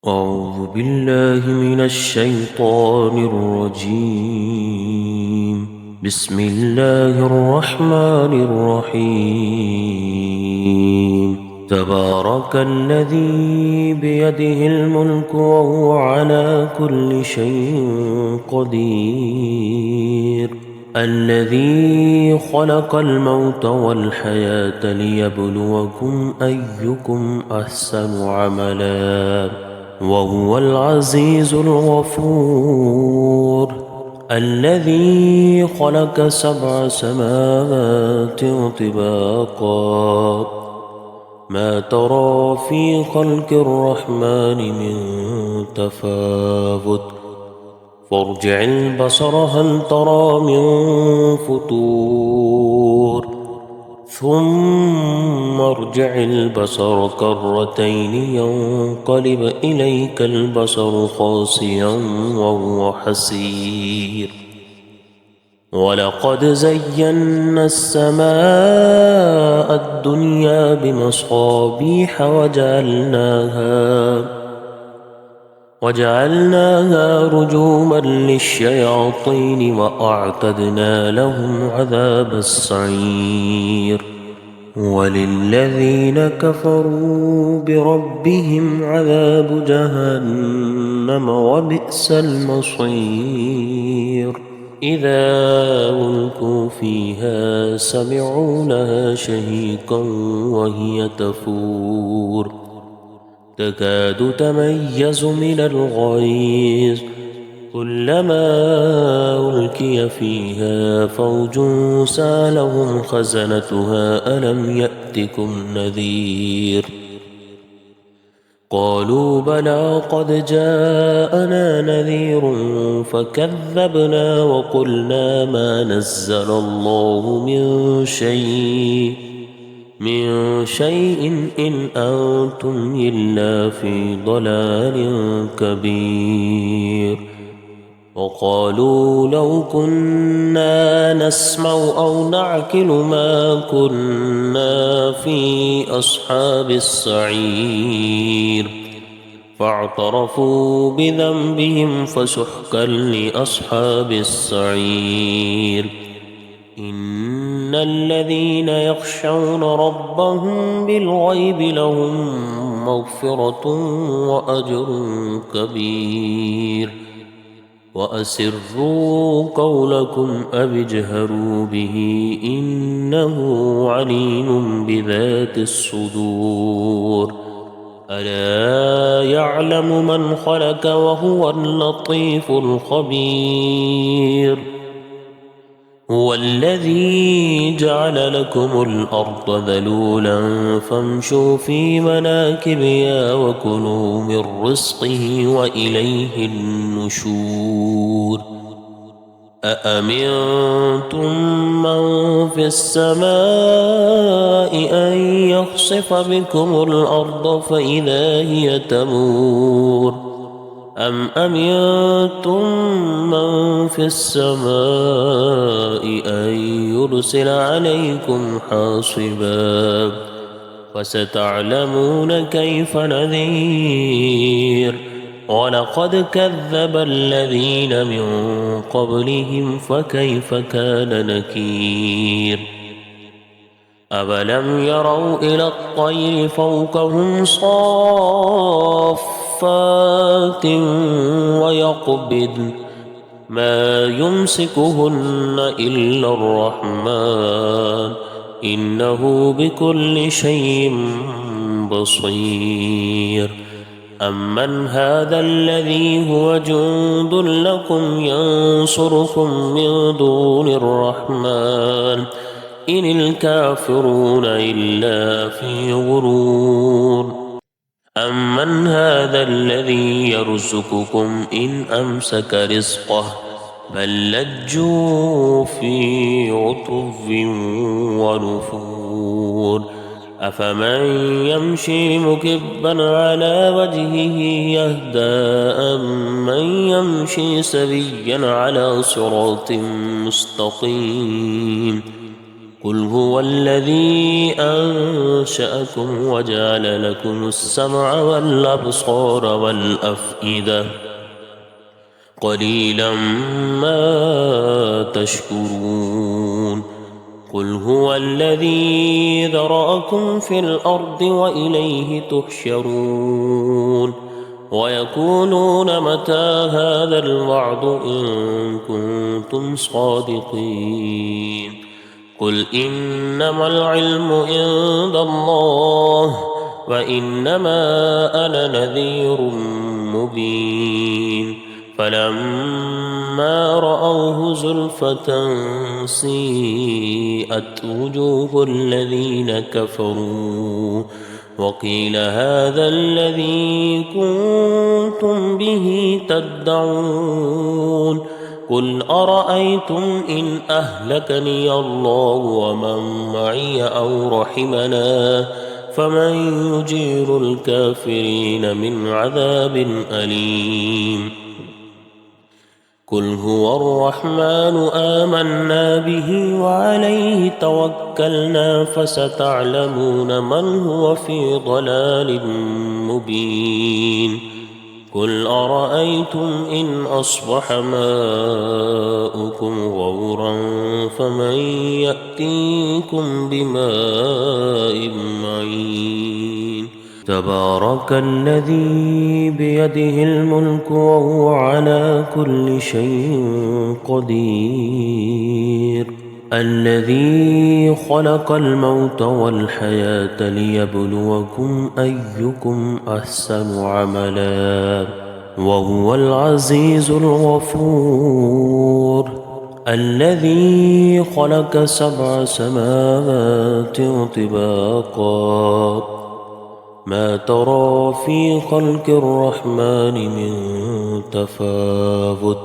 أعوذ بالله من الشيطان الرجيم. بسم الله الرحمن الرحيم. تبارك الذي بيده الملك وهو على كل شيء قدير. الذي خلق الموت والحياة ليبلوكم أيكم أحسن عملا وهو العزيز الغفور. الذي خلق 7 سماوات طباقا ما ترى في خلق الرحمن من تفاوت فارجع البصر هل ترى من فطور ثم ارجع البصر كرتين ينقلب إليك البصر خاسئا وهو حسير. ولقد زينا السماء الدنيا بمصابيح وجعلناها رجوما للشياطين وأعتدنا لهم عذاب السعير. وللذين كفروا بربهم عذاب جهنم وبئس المصير. إذا ألقوا فيها سمعوا لها شهيقا وهي تفور تكاد تميز من الغيظ كلما ألقي فيها فوج سألهم خزنتها ألم يأتكم نذير قالوا بلى قد جاءنا نذير فكذبنا وقلنا ما نزل الله من شيء إن أنتم إلا في ضلال كبير. وقالوا لو كنا نسمع أو نعقل ما كنا في أصحاب السعير فاعترفوا بذنبهم فسحقا لأصحاب السعير. إن الذين يخشون ربهم بالغيب لهم مغفرة وأجر كبير. وأسروا قولكم أو اجهروا به إنه عليم بذات الصدور. ألا يعلم من خلق وهو اللطيف الخبير. هو الذي جعل لكم الأرض ذلولا فامشوا في مناكبها وكلوا من رزقه وإليه النشور. أأمنتم من في السماء أن يخسف بكم الأرض فإذا هي تمور أم أمنتم من في السماء أن يرسل عليكم حاصبا فستعلمون كيف نذير. ولقد كذب الذين من قبلهم فكيف كان نكير. أولم يروا إلى الطير فوقهم صافات ويقبضن ما يمسكهن إلا الرحمن إنه بكل شيء بصير. أمن هذا الذي هو جند لكم ينصركم من دون الرحمن إن الكافرون إلا في غرور. أمن هذا الذي يرزقكم إن أمسك رزقه بل لجوا في عتو ونفور. أفمن يمشي مكبا على وجهه يهدى أمن يمشي سويا على صراط مستقيم. قل هو الذي أنشأكم وجعل لكم السمع والأبصار والأفئدة قليلا ما تشكرون قل هو الذي ذرأكم في الأرض وإليه تحشرون ويقولون متى هذا الوعد إن كنتم صادقين قل إنما العلم عند الله وإنما أنا نذير مبين فلما رأوه زلفة سيئت وجوه الذين كفروا وقيل هذا الذي كنتم به تدعون قل أرأيتم إن أهلكني الله ومن معي أو رحمنا فمن يجير الكافرين من عذاب أليم قل هو الرحمن آمنا به وعليه توكلنا فستعلمون من هو في ضلال مبين قل أرأيتم إن أصبح ماؤكم غورا فمن يأتيكم بماء معين تبارك الذي بيده الملك وهو على كل شيء قدير الذي خلق الموت والحياة ليبلوكم أيكم أحسن عملا وهو العزيز الغفور الذي خلق 7 سماوات طباقا ما ترى في خلق الرحمن من تفاوت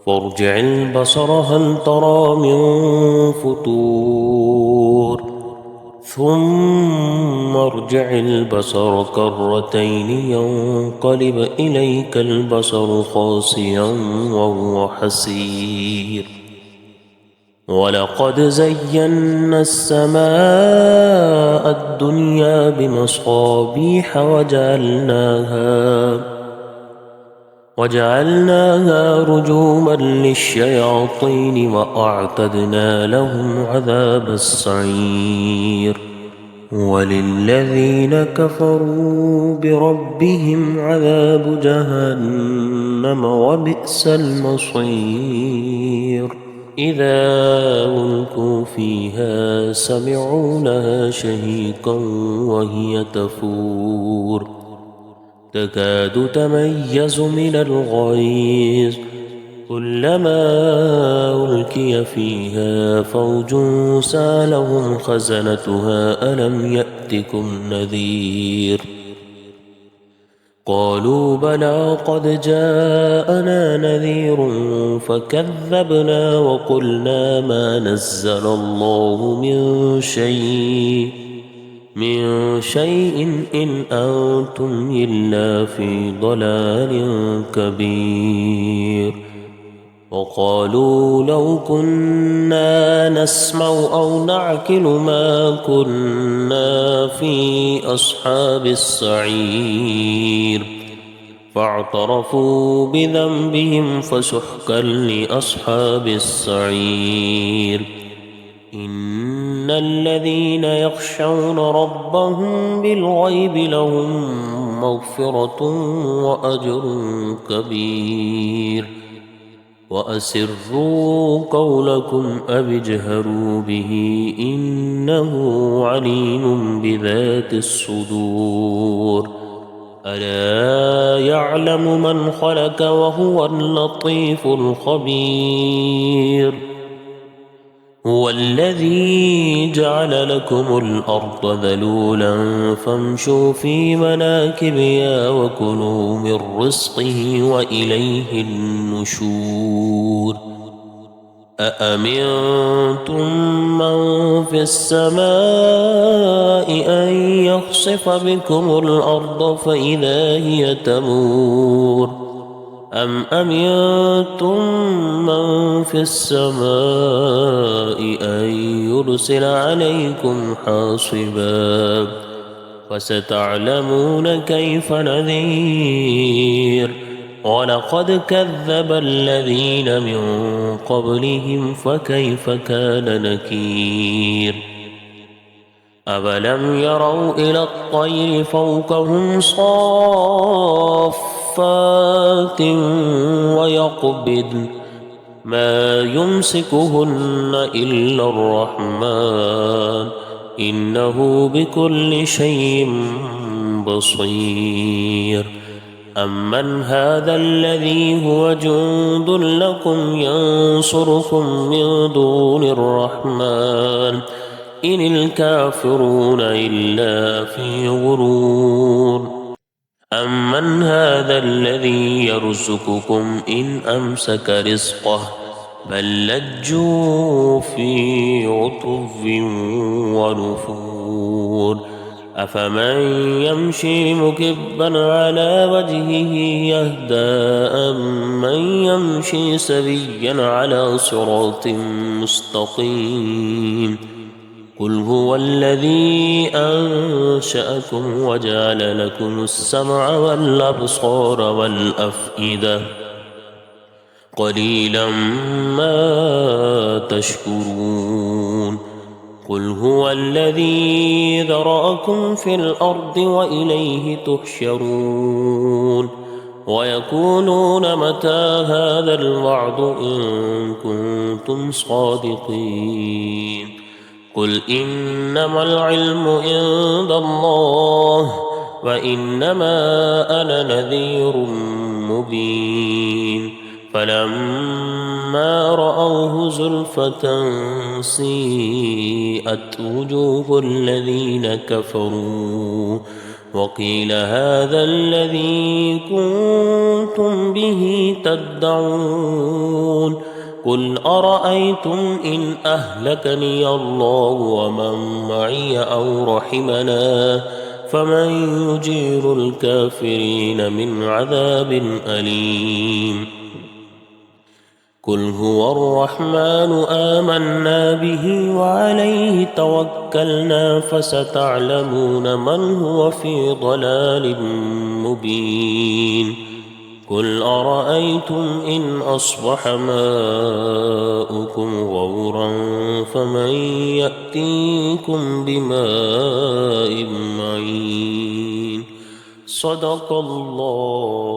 فارجع البصر هل ترى من فطور ثم ارجع البصر كرتين ينقلب إليك البصر خاسئا وهو حسير ولقد زينا السماء الدنيا بمصابيح وجعلناها رجوما للشياطين وأعتدنا لهم عذاب السعير وللذين كفروا بربهم عذاب جهنم وبئس المصير إذا ألقوا فيها سمعوا لها شهيقا وهي تفور تكاد تميز من الغيظ كلما ألقي فيها فوج سألهم خزنتها ألم يأتكم نذير قالوا بلى قد جاءنا نذير فكذبنا وقلنا ما نزل الله من شيء إن أنتم إلا في ضلال كبير وقالوا لو كنا نسمع أو نعقل ما كنا في أصحاب السعير فاعترفوا بذنبهم فسحقا لأصحاب السعير إن الذين يخشون ربهم بالغيب لهم مغفرة وأجر كبير وأسروا قولكم أو اجهروا به إنه عليم بذات الصدور ألا يعلم من خلق وهو اللطيف الخبير هو الذي جعل لكم الأرض ذلولا فامشوا في مناكبها وكلوا من رزقه وإليه النشور أأمنتم من في السماء أن يخسف بكم الأرض فإذا هي تمور أم أمنتم من في السماء أن يرسل عليكم حاصبا فستعلمون كيف نذير ولقد كذب الذين من قبلهم فكيف كان نكير أَوَلَمْ يَرَوْا إِلَى الطَّيْرِ فَوْقَهُمْ صَافَّاتٍ وَيَقْبِضْنَ مَا يُمْسِكُهُنَّ إِلَّا الرَّحْمَنُ إِنَّهُ بِكُلِّ شَيْءٍ بَصِيرٌ أَمَّنْ هَذَا الَّذِي هُوَ جُندٌ لَكُمْ يَنصُرُكُم مِّن دُونِ الرَّحْمَنِ إِنِ الْكَافِرُونَ إِلَّا فِي غُرُورٍ أَمَّنْ هَذَا الَّذِي يَرْزُقُكُمْ إِنْ أَمْسَكَ رِزْقَهُ بَل لَّجُّوا فِي عُتُوٍّ وَنُفُورٍ أَفَمَن يَمْشِي مُكِبًّا عَلَى وَجْهِهِ يَهْدَىٰ أَمَّن يَمْشِي سَوِيًّا عَلَىٰ صِرَاطٍ مُّسْتَقِيمٍ قُلْ هُوَ الَّذِي أَنشَأَكُمْ وَجَعَلَ لَكُمُ السَّمْعَ وَالْأَبْصَارَ وَالْأَفْئِدَةَ قَلِيلًا مَّا تَشْكُرُونَ قُلْ هُوَ الَّذِي ذَرَأَكُمْ فِي الْأَرْضِ وَإِلَيْهِ تُحْشَرُونَ وَيَقُولُونَ مَتَىٰ هَٰذَا الْوَعْدُ إِن كُنتُمْ صَادِقِينَ قُلْ إِنَّمَا الْعِلْمُ عِندَ اللَّهِ وَإِنَّمَا أَنَا نَذِيرٌ مُّبِينٌ فَلَمَّا رَأَوْهُ زُلْفَةً سِيئَتْ وُجُوهُ الَّذِينَ كَفَرُوا وَقِيلَ هَٰذَا الَّذِي كُنتُم بِهِ تَدَّعُونَ قُلْ أَرَأَيْتُمْ إِنْ أَهْلَكَنِيَ اللَّهُ وَمَن مَّعِيَ أَوْ رَحِمَنَا فَمَن يُجِيرُ الْكَافِرِينَ مِنْ عَذَابٍ أَلِيمٍ قُلْ هُوَ الرَّحْمَٰنُ آمَنَّا بِهِ وَعَلَيْهِ تَوَكَّلْنَا فَسَتَعْلَمُونَ مَنْ هُوَ فِي ضَلَالٍ مُّبِينٍ قُلْ أَرَأَيْتُمْ إِنْ أَصْبَحَ مَاؤُكُمْ غَوْرًا فَمَن يَأْتِيكُم بِمَاءٍ مَّعِينٍ صدق الله